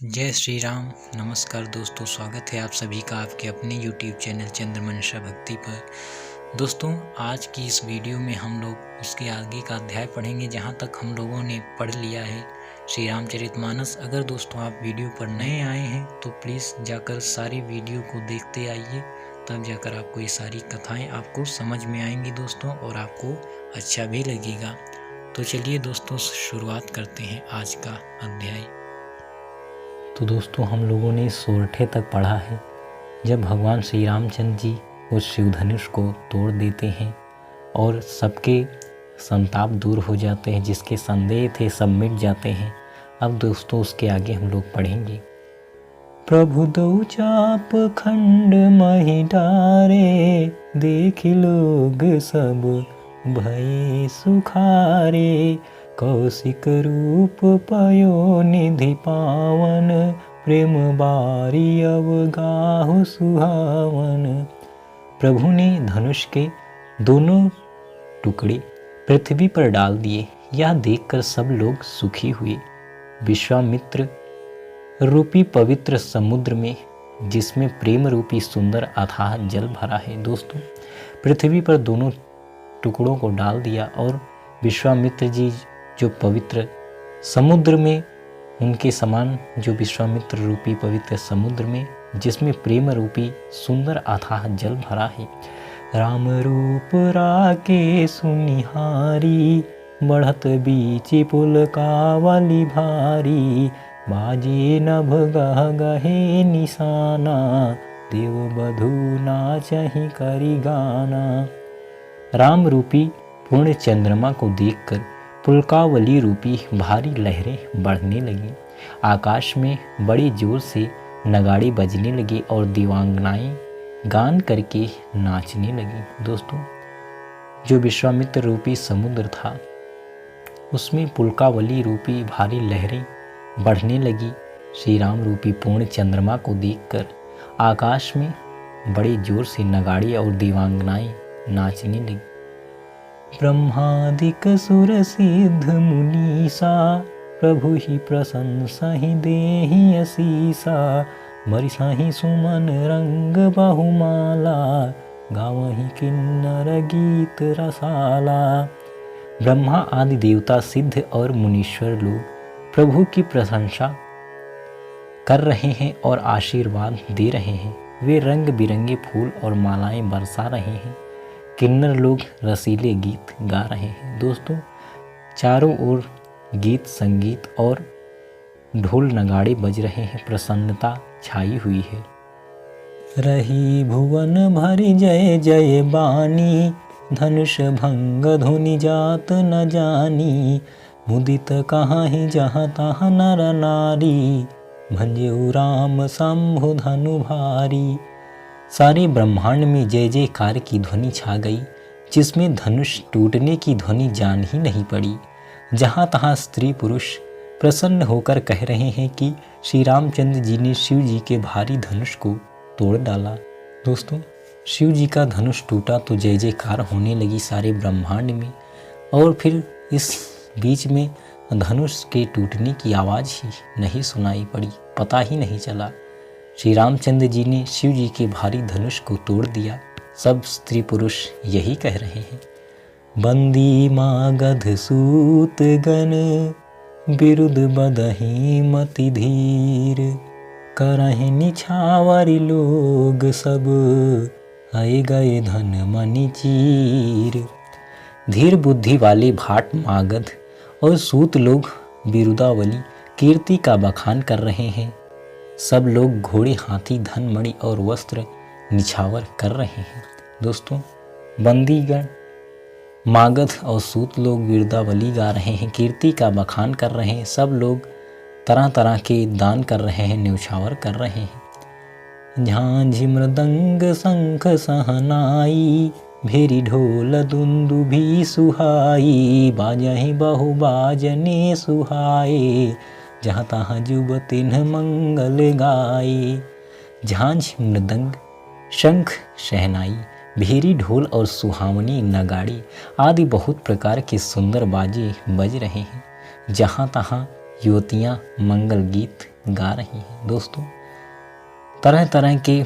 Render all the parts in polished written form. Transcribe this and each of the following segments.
जय श्री राम। नमस्कार दोस्तों, स्वागत है आप सभी का आपके अपने YouTube चैनल चंद्रमंशा भक्ति पर। दोस्तों, आज की इस वीडियो में हम लोग उसके आगे का अध्याय पढ़ेंगे जहाँ तक हम लोगों ने पढ़ लिया है श्री रामचरितमानस। अगर दोस्तों आप वीडियो पर नए आए हैं तो प्लीज़ जाकर सारी वीडियो को देखते आइए, तब जाकर आपको ये सारी कथाएँ आपको समझ में आएंगी दोस्तों, और आपको अच्छा भी लगेगा। तो चलिए दोस्तों, शुरुआत करते हैं आज का अध्याय। तो दोस्तों, हम लोगों ने सोरठे तक पढ़ा है जब भगवान श्री रामचंद्र जी उस शिवधनुष को तोड़ देते हैं और सबके संताप दूर हो जाते हैं, जिसके संदेह थे सब मिट जाते हैं। अब दोस्तों उसके आगे हम लोग पढ़ेंगे। प्रभु दो चाप खंड मही डारे, देख लोग सब भये सुखारे। कौशिक रूप पयो निधि पावन, प्रेम बारी अवगाहु सुहावन। प्रभु ने धनुष के दोनों टुकड़े पृथ्वी पर डाल दिए। यह देखकर सब लोग सुखी हुए। विश्वामित्र रूपी पवित्र समुद्र में, जिसमें प्रेम रूपी सुंदर अथाह जल भरा है, दोस्तों पृथ्वी पर दोनों टुकड़ों को डाल दिया और विश्वामित्र जी जो पवित्र समुद्र में, उनके समान जो विश्वामित्र रूपी पवित्र समुद्र में, जिसमें प्रेम रूपी सुंदर अथाह जल भरा है। राम रूप राके सुनिहारी, बढ़त बीच पुल कावली भारी। बाजे नभ गह गहे निशाना, देव बधू नाचहि करि गाना। राम रूपी पूर्ण चंद्रमा को देखकर पुलकावली रूपी भारी लहरें बढ़ने लगी। आकाश में बड़ी जोर से नगाड़े बजने लगे और दिव्यांगनाएं गान करके नाचने लगी। दोस्तों, जो विश्वामित्र रूपी समुद्र था उसमें पुलकावली रूपी भारी लहरें बढ़ने लगी। श्री राम रूपी पूर्ण चंद्रमा को देखकर आकाश में बड़े जोर से नगाड़े और दिव्यांगनाएं नाचने लगी। ब्रह्मादिक सुर सिद्ध मुनीसा, प्रभु ही प्रशंसा ही देहि असीसा। बरसाहि सुमन रंग बहुमाला, गावहि किन्नर गीत रसाला। ब्रह्मा आदि देवता, सिद्ध और मुनीश्वर लोग प्रभु की प्रशंसा कर रहे हैं और आशीर्वाद दे रहे हैं। वे रंग बिरंगे फूल और मालाएं बरसा रहे हैं। किन्नर लोग रसीले गीत गा रहे हैं। दोस्तों, चारों ओर गीत संगीत और ढोल नगाड़े बज रहे हैं। प्रसन्नता छाई हुई है। रही भुवन भरी जय जय बानी, धनुष भंग धुनि जात न जानी। मुदित कहाहि जहाँ तहाँ नर नारी, भंजऊ राम शंभु धनु भारी। सारे ब्रह्मांड में जय जयकार की ध्वनि छा गई, जिसमें धनुष टूटने की ध्वनि जान ही नहीं पड़ी। जहाँ तहाँ स्त्री पुरुष प्रसन्न होकर कह रहे हैं कि श्री रामचंद्र जी ने शिव जी के भारी धनुष को तोड़ डाला। दोस्तों, शिव जी का धनुष टूटा तो जय जयकार होने लगी सारे ब्रह्मांड में, और फिर इस बीच में धनुष के टूटने की आवाज़ ही नहीं सुनाई पड़ी, पता ही नहीं चला। श्री रामचंद्र जी ने शिव जी के भारी धनुष को तोड़ दिया। सब स्त्री पुरुष यही कह रहे हैं। बंदी मागध सूत गण, बिरुद बदहि मति धीर। करहि निछावरि लोग सब, आए गए धन मनि चीर। धीर बुद्धि वाले भाट मागध और सूत लोग बिरुदावली कीर्ति का बखान कर रहे हैं। सब लोग घोड़े, हाथी, धन, मणि और वस्त्र निछावर कर रहे हैं। दोस्तों, बंदीगण मागध और सूत लोग बिरुदावली गा रहे हैं, कीर्ति का बखान कर रहे हैं। सब लोग तरह तरह के दान कर रहे हैं, न्यौछावर कर रहे हैं। झांझ मृदंग शंख सहनाई, भेरी ढोल दुंदुभि सुहाई। बाजहि बहु बाजने सुहाए, जहाँ तहाँ जुब तिन्ह मंगल गाए। झांझ मृदंग शंख शहनाई, भेरी ढोल और सुहावनी नगाड़ी आदि बहुत प्रकार के सुंदर बाजे बज रहे हैं। जहाँ तहाँ युवतियाँ मंगल गीत गा रही हैं। दोस्तों, तरह तरह के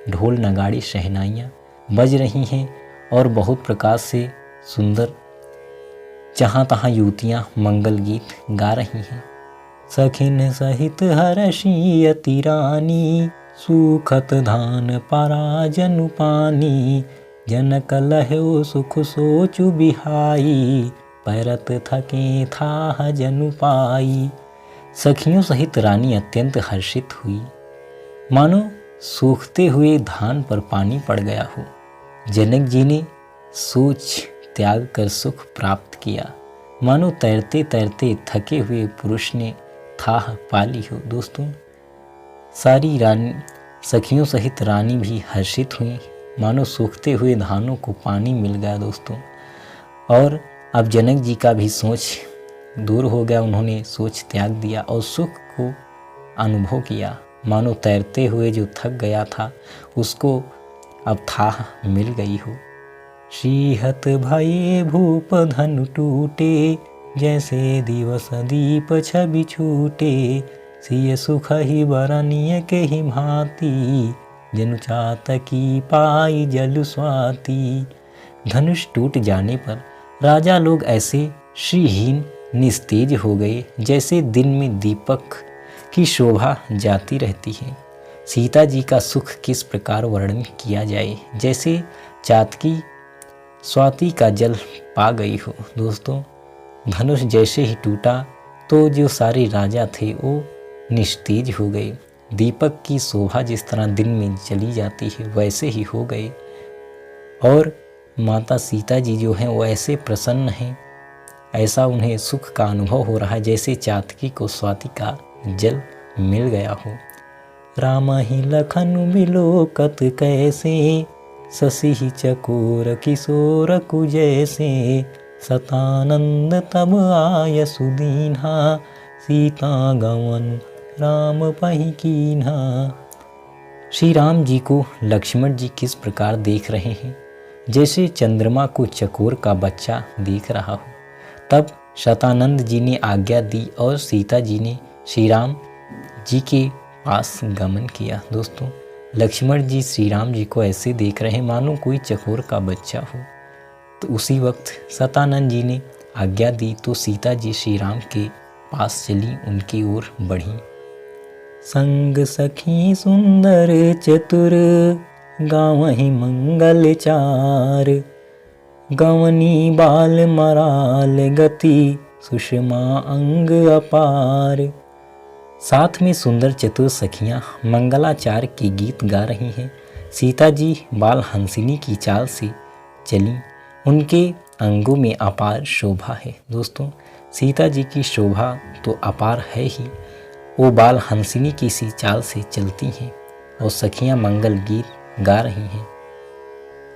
ढोल नगाड़े शहनाइयाँ बज रही हैं और बहुत प्रकार से सुंदर जहाँ तहाँ युवतियाँ मंगल गीत गा रही हैं। सखिन सहित हर्षी अति रानी, सुखत धान पारा जनु पानी, जनक लह्यो सुख सोचु बिहाई, पैरत थके थाह जनु पाई। सखियों सहित रानी अत्यंत हर्षित हुई, मानो सूखते हुए धान पर पानी पड़ गया हो। जनक जी ने सोच त्याग कर सुख प्राप्त किया, मानो तैरते तैरते थके हुए पुरुष ने थाह पाली हो। दोस्तों, सारी रानी सखियों सहित रानी भी हर्षित हुई, मानो सूखते हुए धानों को पानी मिल गया। दोस्तों, और अब जनक जी का भी सोच दूर हो गया, उन्होंने सोच त्याग दिया और सुख को अनुभव किया, मानो तैरते हुए जो थक गया था उसको अब थाह मिल गई हो। श्रीहत भये भूप धनु टूटे, जैसे दिवस दीप छवि छूटे, सिय सुख ही बरनिय के ही भांति, जनु चातकी पाई जल स्वाति। धनुष टूट जाने पर राजा लोग ऐसे श्रीहीन निस्तेज हो गए जैसे दिन में दीपक की शोभा जाती रहती है। सीता जी का सुख किस प्रकार वर्णन किया जाए, जैसे चातकी स्वाति का जल पा गई हो। दोस्तों, धनुष जैसे ही टूटा तो जो सारे राजा थे वो निस्तेज हो गए। दीपक की शोभा जिस तरह दिन में चली जाती है वैसे ही हो गए, और माता सीता जी जो हैं वो ऐसे प्रसन्न हैं, ऐसा उन्हें सुख का अनुभव हो रहा है जैसे चातकी को स्वाति का जल मिल गया हो। राम ही लखन बिलोकत कैसे, शशि ही चकोर किशोर कुजैसे, सतानंद तब आय सुदीन्हा, सीता गवन राम पहि कीन्हा। श्री राम जी को लक्ष्मण जी किस प्रकार देख रहे हैं, जैसे चंद्रमा को चकोर का बच्चा देख रहा हो। तब शतानंद जी ने आज्ञा दी और सीता जी ने श्री राम जी के पास गमन किया। दोस्तों, लक्ष्मण जी श्री राम जी को ऐसे देख रहे हैं मानो कोई चकोर का बच्चा हो। तो उसी वक्त शतानंद जी ने आज्ञा दी तो सीता जी श्री राम के पास चली, उनकी ओर बढ़ी। संग सखी सुंदर चतुर, गावहि मंगल चार, गवनी बाल मराल गति, सुषमा अंग अपार। साथ में सुंदर चतुर सखियां मंगलाचार के गीत गा रही हैं। सीता जी बाल हंसिनी की चाल से चली, उनके अंगों में अपार शोभा है। दोस्तों, सीता जी की शोभा तो अपार है ही, वो बाल हंसिनी की सी चाल से चलती हैं और सखियां मंगल गीत गा रही हैं।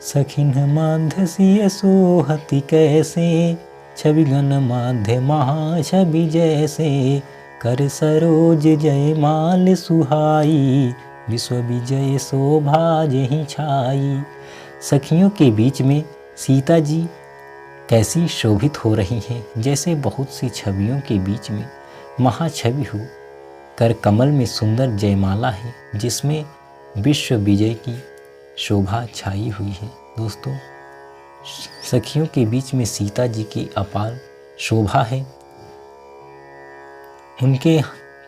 सखिन माध्य सिय सोहति कैसे, छवि गण माध्य महा छवि जैसे, कर सरोज जय माल सुहाई, विश्व विजय शोभा जहीं छाई। सखियों के बीच में सीता जी कैसी शोभित हो रही हैं, जैसे बहुत सी छवियों के बीच में महाछवि हो। कर कमल में सुंदर जयमाला है जिसमें विश्व विजय की शोभा छाई हुई है। दोस्तों, सखियों के बीच में सीता जी की अपार शोभा है। उनके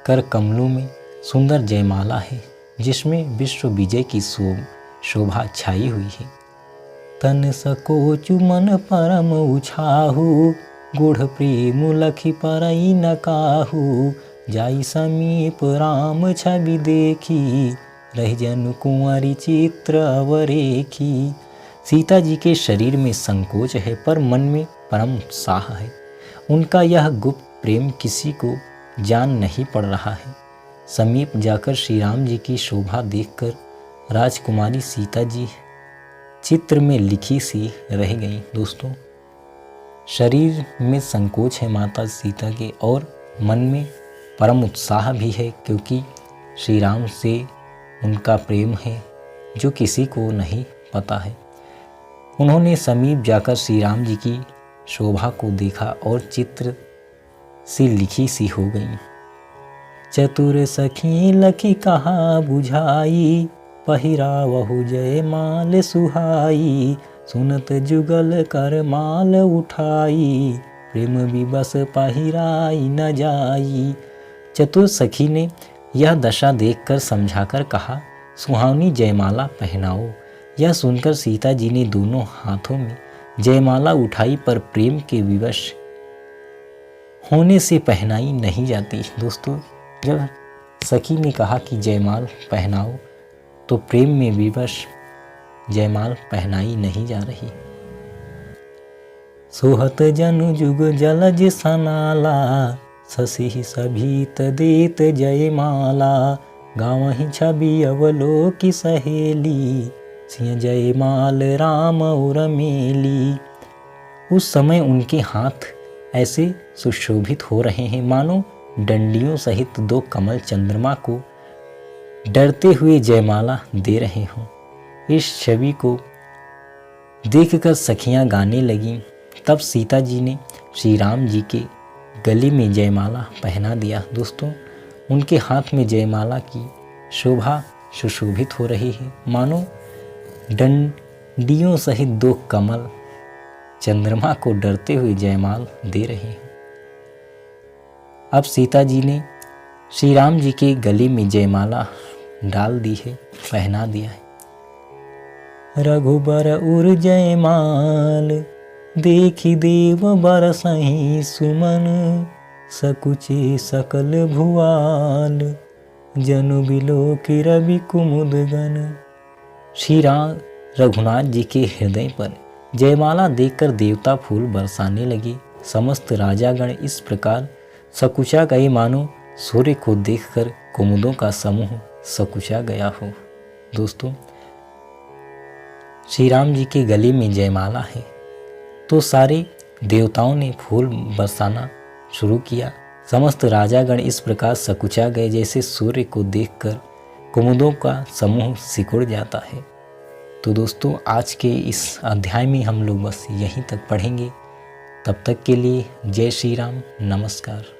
कर कमलों में सुंदर जयमाला है जिसमें विश्व विजय की शोभा छाई हुई है। तन सकोचु मन परम उछाहु, गूढ़ प्रेम लखी परई न काहू, जाई समीप राम छवि देखी, रह जनु कुंवरी चित्र अवरेखी। सीता जी के शरीर में संकोच है पर मन में परम उत्साह है। उनका यह गुप्त प्रेम किसी को जान नहीं पड़ रहा है। समीप जाकर श्री राम जी की शोभा देखकर राजकुमारी सीता जी चित्र में लिखी सी रह गई। दोस्तों, शरीर में संकोच है माता सीता के और मन में परम उत्साह भी है, क्योंकि श्री राम से उनका प्रेम है जो किसी को नहीं पता है। उन्होंने समीप जाकर श्री राम जी की शोभा को देखा और चित्र से लिखी सी हो गई। चतुर सखी लखी कहा बुझाई, पहिरावहु जय माल सुहाई। सुनत जुगल कर माल उठाई, प्रेम विवश पहिराई न जाई। चतुर सखी ने यह दशा देखकर समझाकर कहा, सुहावनी जयमाला पहनाओ। यह सुनकर सीता जी ने दोनों हाथों में जयमाला उठाई, पर प्रेम के विवश होने से पहनाई नहीं जाती। दोस्तों, जब सखी ने कहा कि जयमाल पहनाओ, तो प्रेम में विवश जयमाल पहनाई नहीं जा रही। सोहत जनु जुग जलज सनाला, शशि सभीत देत जयमाला। गावहि छवि अवलोकी सहेली, सिंह जयमाल राम और मेली। उस समय उनके हाथ ऐसे सुशोभित हो रहे हैं मानो डंडियों सहित दो कमल चंद्रमा को डरते हुए जयमाला दे रहे हों। इस छवि को देखकर सखियां गाने लगीं। तब सीता जी ने श्री राम जी के गले में जयमाला पहना दिया। दोस्तों, उनके हाथ में जयमाला की शोभा सुशोभित हो रही है, मानो डंडियों सहित दो कमल चंद्रमा को डरते हुए जयमाल दे रहे हैं। अब सीता जी ने श्री राम जी के गले में जयमाला डाल दी है, पहना दिया है। रघुबर उर जयमाल, देखी देव बरसहि सुमन। सकुचे सकल भुआल, जनु बिलोकी रवि कुमुद गन। श्री राम रघुनाथ जी के हृदय पर जयमाला देखकर देवता फूल बरसाने लगे। समस्त राजागण इस प्रकार सकुचा गए मानो सूर्य को देखकर कुमुदों का समूह सकुचा गया हो। दोस्तों, श्री राम जी के गले में जयमाला है तो सारे देवताओं ने फूल बरसाना शुरू किया। समस्त राजागण इस प्रकार सकुचा गए जैसे सूर्य को देखकर कुमुदों का समूह सिकुड़ जाता है। तो दोस्तों, आज के इस अध्याय में हम लोग बस यहीं तक पढ़ेंगे। तब तक के लिए जय श्री राम, नमस्कार।